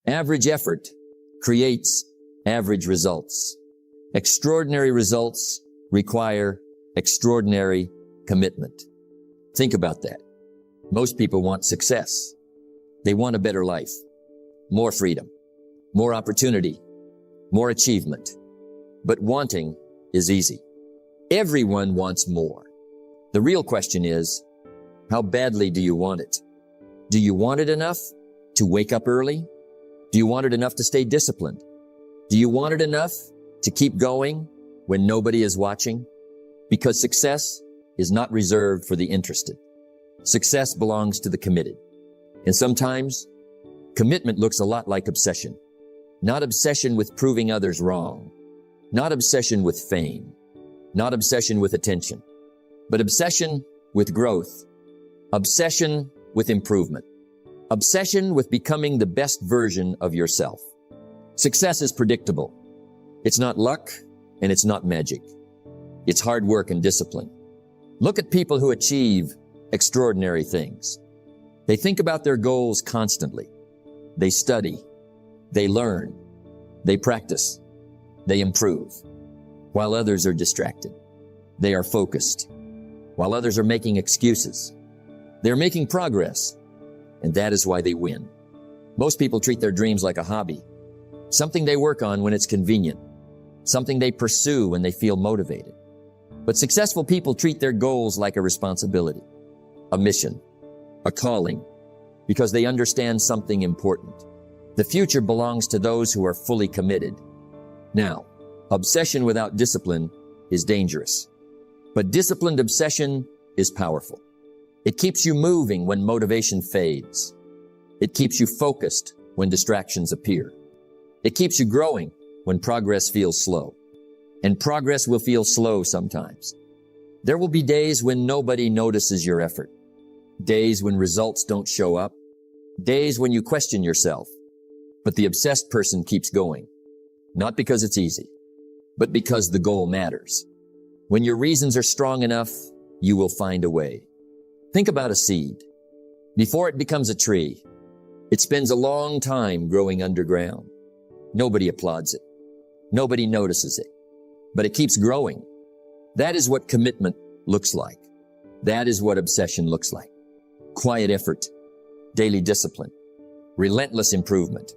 Average effort creates average results. Extraordinary results require extraordinary commitment. Think about that. Most people want success. They want a better life, more freedom, more opportunity, more achievement. But wanting is easy. Everyone wants more. The real question is, how badly do you want it? Do you want it enough to wake up early? Do you want it enough to stay disciplined? Do you want it enough to keep going when nobody is watching? Because success is not reserved for the interested. Success belongs to the committed. And sometimes commitment looks a lot like obsession. Not obsession with proving others wrong. Not obsession with fame. Not obsession with attention. But obsession with growth. Obsession with improvement. Obsession with becoming the best version of yourself. Success is predictable. It's not luck and it's not magic. It's hard work and discipline. Look at people who achieve extraordinary things. They think about their goals constantly. They study. They learn. They practice. They improve. While others are distracted. They are focused. While others are making excuses. They're making progress. And that is why they win. Most people treat their dreams like a hobby. Something they work on when it's convenient. Something they pursue when they feel motivated. But successful people treat their goals like a responsibility, a mission, a calling, because they understand something important. The future belongs to those who are fully committed. Now, obsession without discipline is dangerous. But disciplined obsession is powerful. It keeps you moving when motivation fades. It keeps you focused when distractions appear. It keeps you growing when progress feels slow. And progress will feel slow sometimes. There will be days when nobody notices your effort. Days when results don't show up. Days when you question yourself. But the obsessed person keeps going. Not because it's easy, but because the goal matters. When your reasons are strong enough, you will find a way. Think about a seed. Before it becomes a tree, it spends a long time growing underground. Nobody applauds it. Nobody notices it. But it keeps growing. That is what commitment looks like. That is what obsession looks like. Quiet effort, daily discipline, relentless improvement.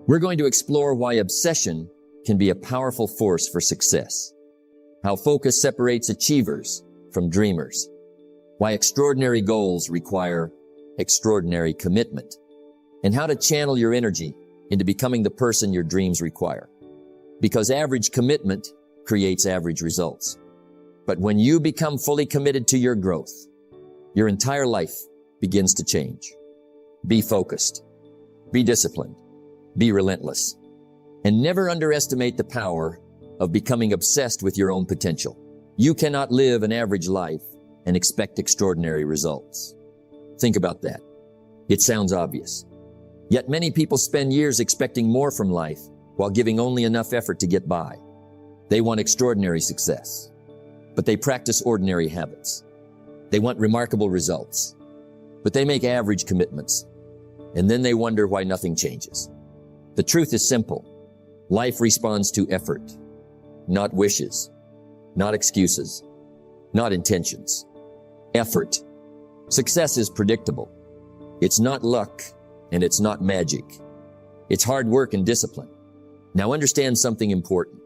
We're going to explore why obsession can be a powerful force for success. How focus separates achievers from dreamers. Why extraordinary goals require extraordinary commitment. And how to channel your energy into becoming the person your dreams require. Because average commitment creates average results. But when you become fully committed to your growth, your entire life begins to change. Be focused. Be disciplined. Be relentless. And never underestimate the power of becoming obsessed with your own potential. You cannot live an average life and expect extraordinary results. Think about that. It sounds obvious. Yet many people spend years expecting more from life while giving only enough effort to get by. They want extraordinary success, but they practice ordinary habits. They want remarkable results, but they make average commitments, and then they wonder why nothing changes. The truth is simple. Life responds to effort, not wishes, not excuses, not intentions. Effort. Success is predictable. It's not luck, and it's not magic. It's hard work and discipline. Now understand something important.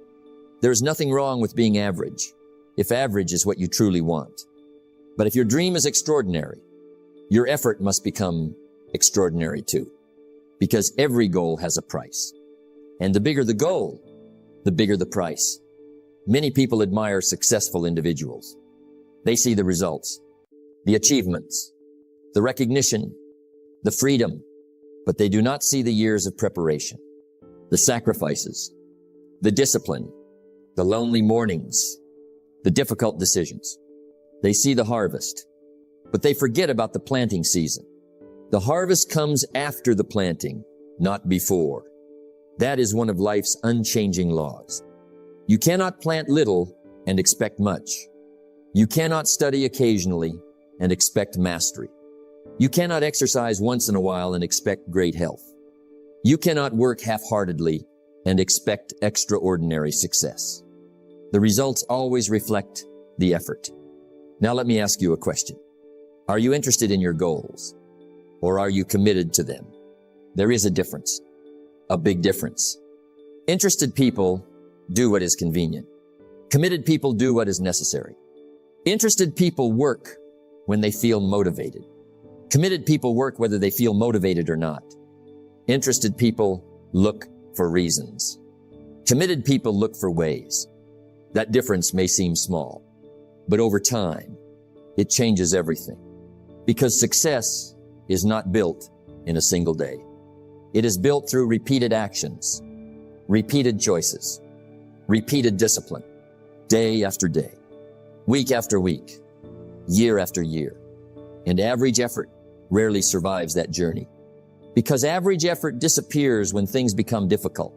There is nothing wrong with being average, if average is what you truly want. But if your dream is extraordinary, your effort must become extraordinary too. Because every goal has a price. And the bigger the goal, the bigger the price. Many people admire successful individuals. They see the results, the achievements, the recognition, the freedom, but they do not see the years of preparation, the sacrifices, the discipline, the lonely mornings, the difficult decisions. They see the harvest, but they forget about the planting season. The harvest comes after the planting, not before. That is one of life's unchanging laws. You cannot plant little and expect much. You cannot study occasionally and expect mastery. You cannot exercise once in a while and expect great health. You cannot work half-heartedly and expect extraordinary success. The results always reflect the effort. Now let me ask you a question. Are you interested in your goals, or are you committed to them? There is a difference, a big difference. Interested people do what is convenient. Committed people do what is necessary. Interested people work when they feel motivated. Committed people work whether they feel motivated or not. Interested people look for reasons. Committed people look for ways. That difference may seem small, but over time, it changes everything. Because success is not built in a single day. It is built through repeated actions, repeated choices, repeated discipline, day after day, week after week, year after year. And average effort rarely survives that journey. Because average effort disappears when things become difficult.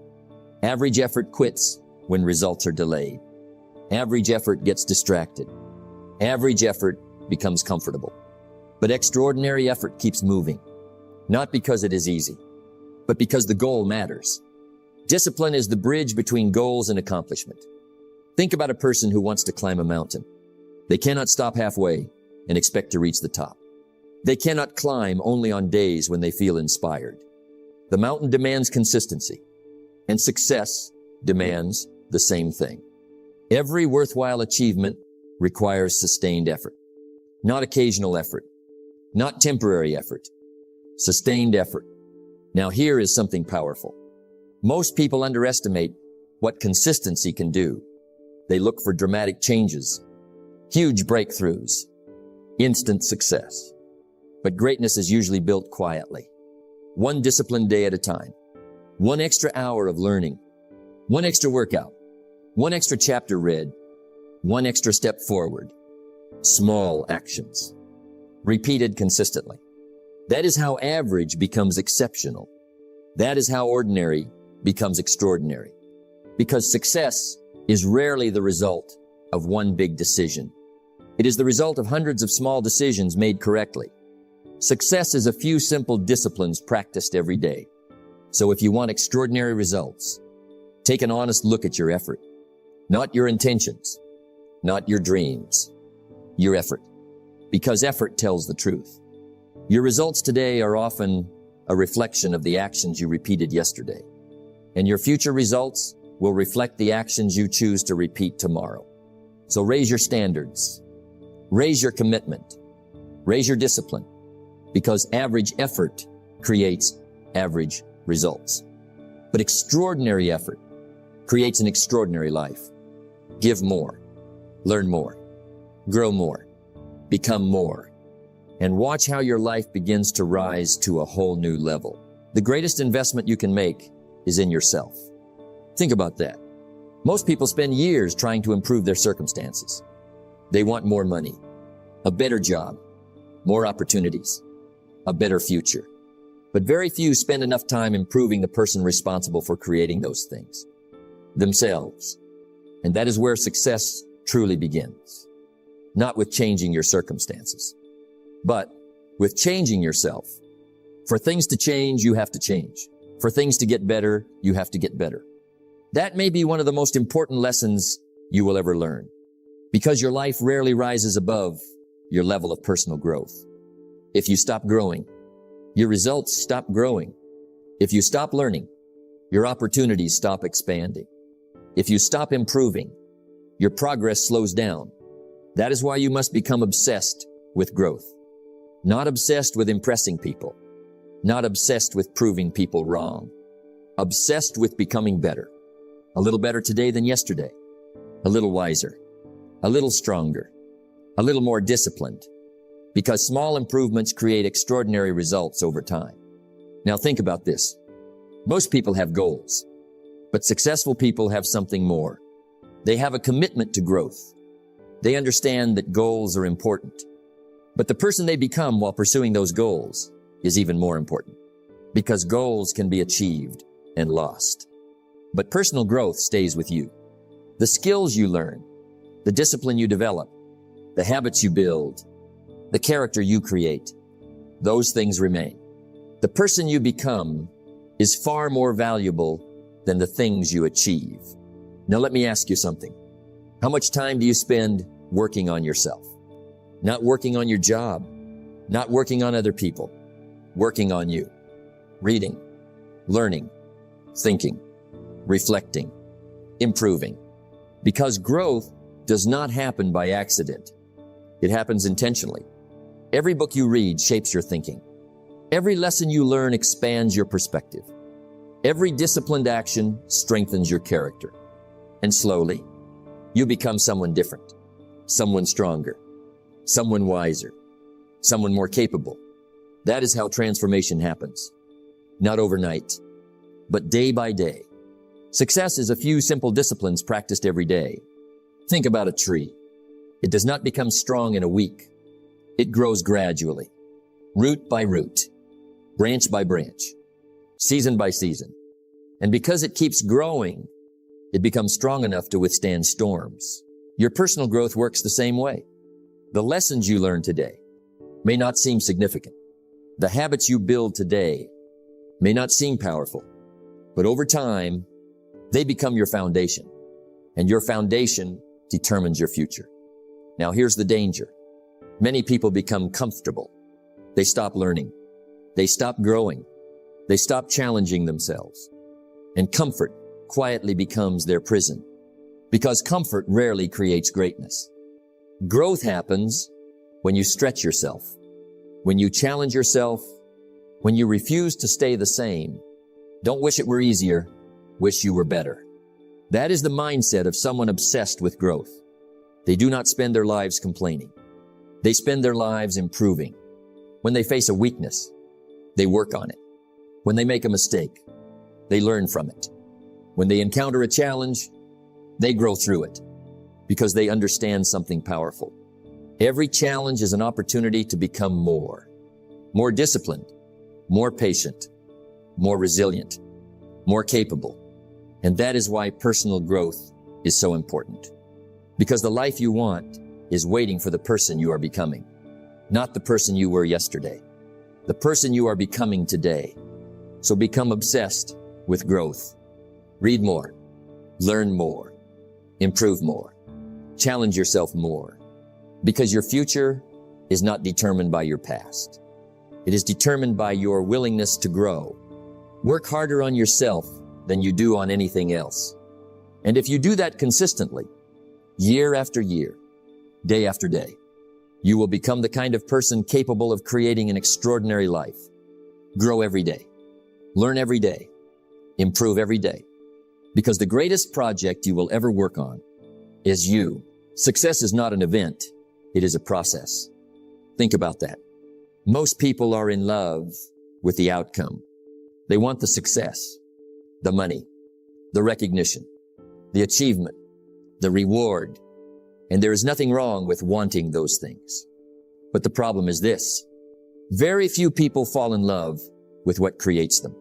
Average effort quits when results are delayed. Average effort gets distracted. Average effort becomes comfortable. But extraordinary effort keeps moving, not because it is easy, but because the goal matters. Discipline is the bridge between goals and accomplishment. Think about a person who wants to climb a mountain. They cannot stop halfway and expect to reach the top. They cannot climb only on days when they feel inspired. The mountain demands consistency, and success demands the same thing. Every worthwhile achievement requires sustained effort, not occasional effort, not temporary effort, sustained effort. Now here is something powerful. Most people underestimate what consistency can do. They look for dramatic changes, huge breakthroughs, instant success. But greatness is usually built quietly, one disciplined day at a time, one extra hour of learning, one extra workout, one extra chapter read, one extra step forward, small actions, repeated consistently. That is how average becomes exceptional. That is how ordinary becomes extraordinary. Because success is rarely the result of one big decision. It is the result of hundreds of small decisions made correctly. Success is a few simple disciplines practiced every day. So if you want extraordinary results, take an honest look at your effort, not your intentions, not your dreams, your effort, because effort tells the truth. Your results today are often a reflection of the actions you repeated yesterday, and your future results will reflect the actions you choose to repeat tomorrow. So raise your standards, raise your commitment, raise your discipline, because average effort creates average results. But extraordinary effort creates an extraordinary life. Give more, learn more, grow more, become more, and watch how your life begins to rise to a whole new level. The greatest investment you can make is in yourself. Think about that. Most people spend years trying to improve their circumstances. They want more money, a better job, more opportunities, a better future. But very few spend enough time improving the person responsible for creating those things, themselves. And that is where success truly begins. Not with changing your circumstances, but with changing yourself. For things to change, you have to change. For things to get better, you have to get better. That may be one of the most important lessons you will ever learn, because your life rarely rises above your level of personal growth. If you stop growing, your results stop growing. If you stop learning, your opportunities stop expanding. If you stop improving, your progress slows down. That is why you must become obsessed with growth. Not obsessed with impressing people. Not obsessed with proving people wrong. Obsessed with becoming better. A little better today than yesterday. A little wiser. A little stronger. A little more disciplined. Because small improvements create extraordinary results over time. Now think about this. Most people have goals, but successful people have something more. They have a commitment to growth. They understand that goals are important. But the person they become while pursuing those goals is even more important, because goals can be achieved and lost. But personal growth stays with you. The skills you learn, the discipline you develop, the habits you build, the character you create, those things remain. The person you become is far more valuable than the things you achieve. Now let me ask you something. How much time do you spend working on yourself? Not working on your job, not working on other people, working on you. Reading, learning, thinking, reflecting, improving. Because growth does not happen by accident. It happens intentionally. Every book you read shapes your thinking. Every lesson you learn expands your perspective. Every disciplined action strengthens your character. And slowly, you become someone different, someone stronger, someone wiser, someone more capable. That is how transformation happens. Not overnight, but day by day. Success is a few simple disciplines practiced every day. Think about a tree. It does not become strong in a week. It grows gradually, root by root, branch by branch, season by season. And because it keeps growing, it becomes strong enough to withstand storms. Your personal growth works the same way. The lessons you learn today may not seem significant. The habits you build today may not seem powerful, but over time, they become your foundation, and your foundation determines your future. Now here's the danger. Many people become comfortable. They stop learning. They stop growing. They stop challenging themselves. And comfort quietly becomes their prison, because comfort rarely creates greatness. Growth happens when you stretch yourself, when you challenge yourself, when you refuse to stay the same. Don't wish it were easier, wish you were better. That is the mindset of someone obsessed with growth. They do not spend their lives complaining. They spend their lives improving. When they face a weakness, they work on it. When they make a mistake, they learn from it. When they encounter a challenge, they grow through it because they understand something powerful. Every challenge is an opportunity to become more disciplined, more patient, more resilient, more capable. And that is why personal growth is so important. Because the life you want is waiting for the person you are becoming, not the person you were yesterday, the person you are becoming today. So become obsessed with growth. Read more, learn more, improve more, challenge yourself more, because your future is not determined by your past. It is determined by your willingness to grow. Work harder on yourself than you do on anything else. And if you do that consistently, year after year, day after day, you will become the kind of person capable of creating an extraordinary life. Grow every day, learn every day, improve every day. Because the greatest project you will ever work on is you. Success is not an event, it is a process. Think about that. Most people are in love with the outcome. They want the success, the money, the recognition, the achievement, the reward. And there is nothing wrong with wanting those things. But the problem is this: very few people fall in love with what creates them.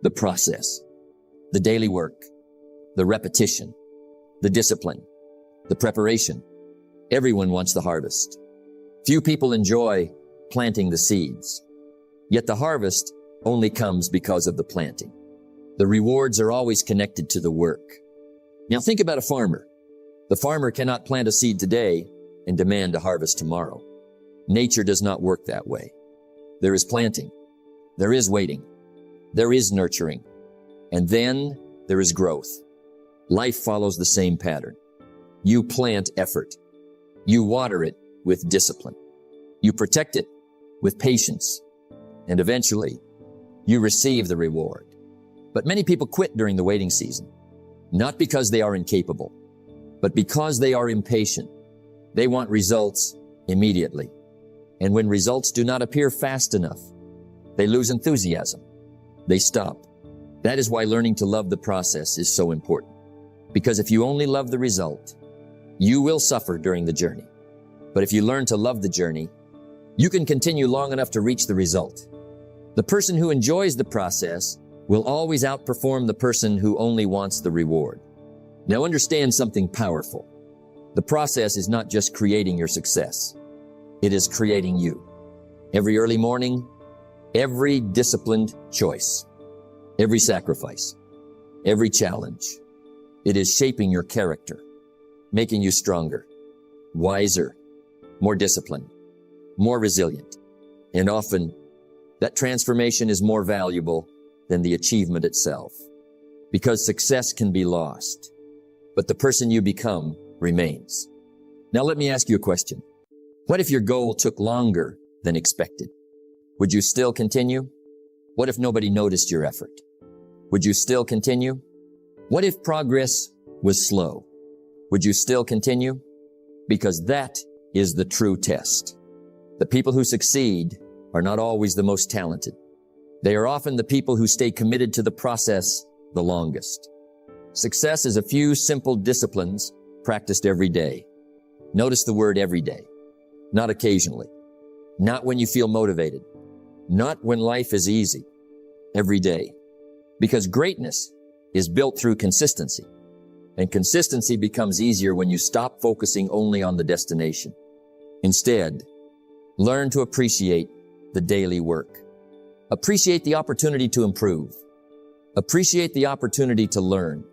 The process, the daily work, the repetition, the discipline, the preparation. Everyone wants the harvest. Few people enjoy planting the seeds. Yet the harvest only comes because of the planting. The rewards are always connected to the work. Now think about a farmer. The farmer cannot plant a seed today and demand a harvest tomorrow. Nature does not work that way. There is planting, there is waiting, there is nurturing, and then there is growth. Life follows the same pattern. You plant effort. You water it with discipline. You protect it with patience. And eventually, you receive the reward. But many people quit during the waiting season, not because they are incapable, but because they are impatient. They want results immediately. And when results do not appear fast enough, they lose enthusiasm. They stop. That is why learning to love the process is so important. Because if you only love the result, you will suffer during the journey. But if you learn to love the journey, you can continue long enough to reach the result. The person who enjoys the process will always outperform the person who only wants the reward. Now understand something powerful. The process is not just creating your success. It is creating you. Every early morning, every disciplined choice, every sacrifice, every challenge. It is shaping your character, making you stronger, wiser, more disciplined, more resilient. And often, that transformation is more valuable than the achievement itself. Because success can be lost, but the person you become remains. Now let me ask you a question. What if your goal took longer than expected? Would you still continue? What if nobody noticed your effort? Would you still continue? What if progress was slow? Would you still continue? Because that is the true test. The people who succeed are not always the most talented. They are often the people who stay committed to the process the longest. Success is a few simple disciplines practiced every day. Notice the word every day, not occasionally, not when you feel motivated, not when life is easy, every day. Because greatness is built through consistency, and consistency becomes easier when you stop focusing only on the destination. Instead, learn to appreciate the daily work. Appreciate the opportunity to improve. Appreciate the opportunity to learn.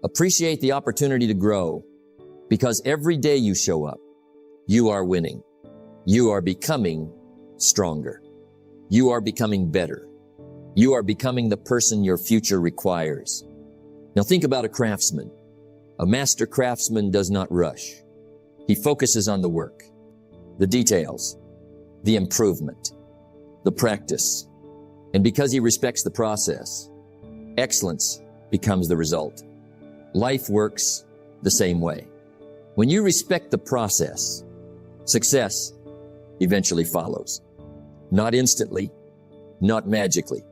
Appreciate the opportunity to grow. Because every day you show up, you are winning. You are becoming stronger. You are becoming better. You are becoming the person your future requires. Now think about a craftsman. A master craftsman does not rush. He focuses on the work, the details, the improvement, the practice. And because he respects the process, excellence becomes the result. Life works the same way. When you respect the process, success eventually follows. Not instantly, not magically,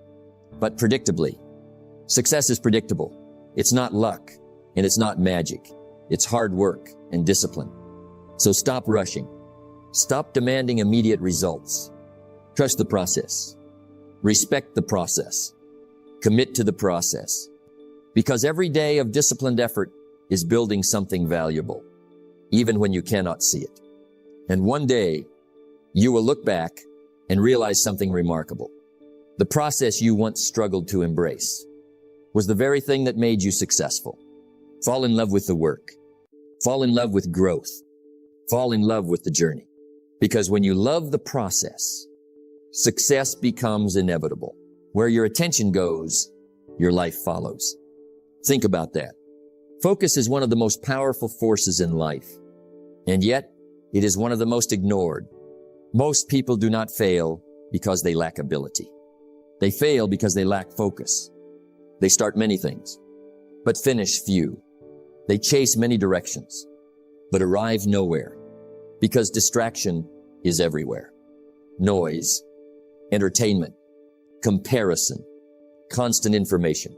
but predictably. Success is predictable. It's not luck, and it's not magic. It's hard work and discipline. So stop rushing. Stop demanding immediate results. Trust the process. Respect the process. Commit to the process. Because every day of disciplined effort is building something valuable, even when you cannot see it. And one day, you will look back and realize something remarkable. The process you once struggled to embrace was the very thing that made you successful. Fall in love with the work. Fall in love with growth. Fall in love with the journey. Because when you love the process, success becomes inevitable. Where your attention goes, your life follows. Think about that. Focus is one of the most powerful forces in life, and yet it is one of the most ignored. Most people do not fail because they lack ability. They fail because they lack focus. They start many things, but finish few. They chase many directions, but arrive nowhere because distraction is everywhere. Noise, entertainment, comparison, constant information,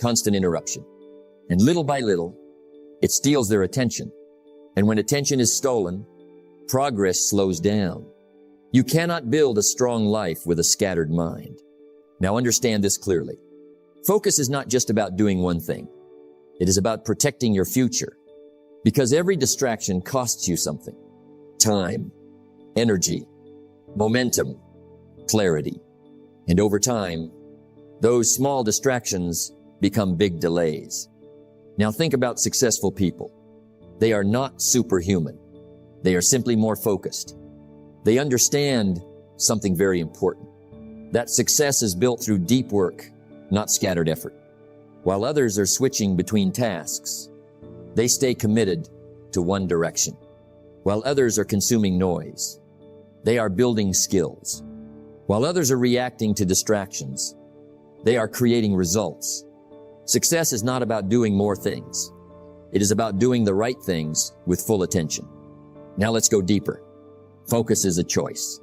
constant interruption. And little by little, it steals their attention. And when attention is stolen, progress slows down. You cannot build a strong life with a scattered mind. Now understand this clearly. Focus is not just about doing one thing. It is about protecting your future. Because every distraction costs you something. Time, energy, momentum, clarity. And over time, those small distractions become big delays. Now think about successful people. They are not superhuman. They are simply more focused. They understand something very important. That success is built through deep work, not scattered effort. While others are switching between tasks, they stay committed to one direction. While others are consuming noise, they are building skills. While others are reacting to distractions, they are creating results. Success is not about doing more things. It is about doing the right things with full attention. Now let's go deeper. Focus is a choice.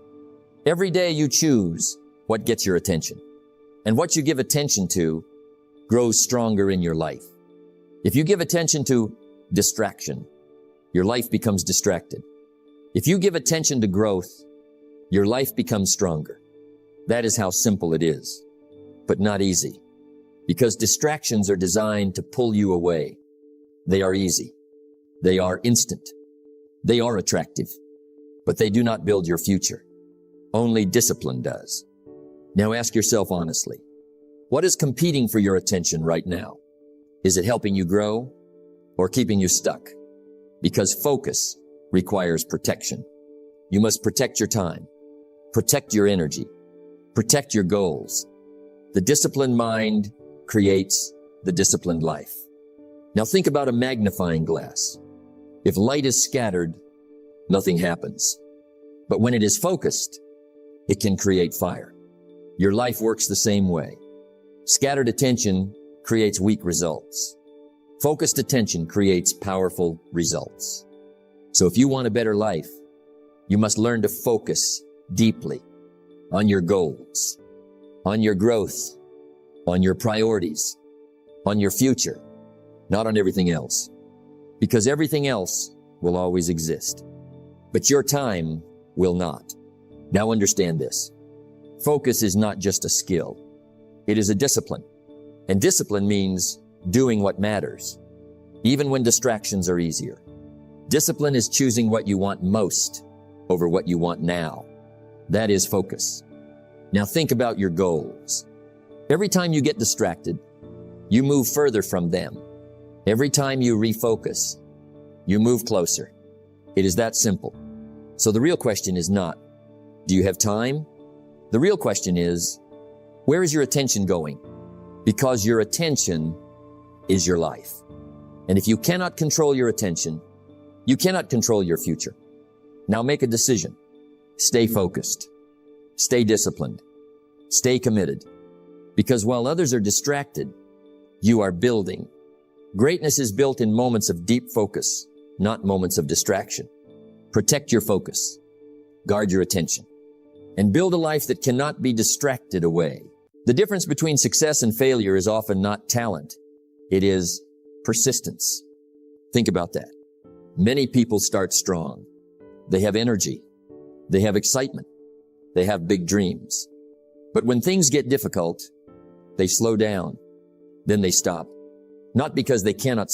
Every day you choose what gets your attention. And what you give attention to grows stronger in your life. If you give attention to distraction, your life becomes distracted. If you give attention to growth, your life becomes stronger. That is how simple it is, but not easy. Because distractions are designed to pull you away. They are easy. They are instant. They are attractive, but they do not build your future. Only discipline does. Now ask yourself honestly, What is competing for your attention right now? Is it helping you grow or keeping you stuck? Because focus requires protection. You must protect your time, protect your energy, protect your goals. The disciplined mind creates the disciplined life. Now think about a magnifying glass. If light is scattered, nothing happens. But when it is focused, it can create fire. Your life works the same way. Scattered attention creates weak results. Focused attention creates powerful results. So if you want a better life, you must learn to focus deeply on your goals, on your growth, on your priorities, on your future, not on everything else. Because everything else will always exist. But your time will not. Now understand this. Focus is not just a skill. It is a discipline. And discipline means doing what matters, even when distractions are easier. Discipline is choosing what you want most over what you want now. That is focus. Now think about your goals. Every time you get distracted, you move further from them. Every time you refocus, you move closer. It is that simple. So the real question is not, do you have time? The real question is, where is your attention going? Because your attention is your life. And if you cannot control your attention, you cannot control your future. Now make a decision. Stay focused. Stay disciplined. Stay committed. Because while others are distracted, you are building. Greatness is built in moments of deep focus, not moments of distraction. Protect your focus. Guard your attention. And build a life that cannot be distracted away. The difference between success and failure is often not talent. It is persistence. Think about that. Many people start strong. They have energy. They have excitement. They have big dreams. But when things get difficult, they slow down. Then they stop. Not because they cannot